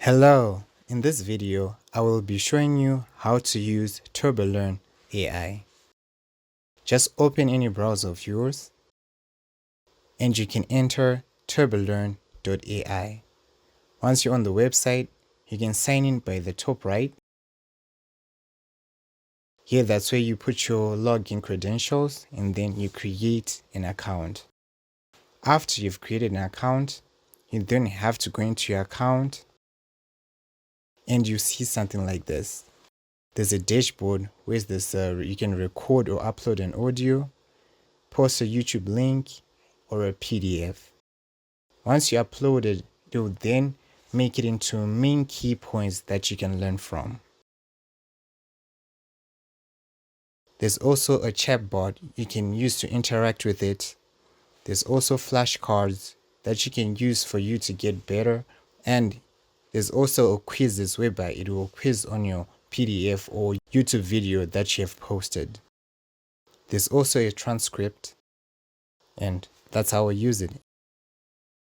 Hello, in this video, I will be showing you how to use TurboLearn AI. Just open any browser of yours and you can enter TurboLearn.ai. Once you're on the website, you can sign in by the top right. Here, that's where you put your login credentials and then you create an account. After you've created an account, you then have to go into your account and you see something like this. There's a dashboard where you can record or upload an audio, post a YouTube link, or a PDF. Once you upload it, it will then make it into main key points that you can learn from. There's also a chatbot you can use to interact with it. There's also flashcards that you can use for you to get better. And there's also a quizzes whereby it will quiz on your PDF or YouTube video that you have posted. There's also a transcript, and that's how I use it.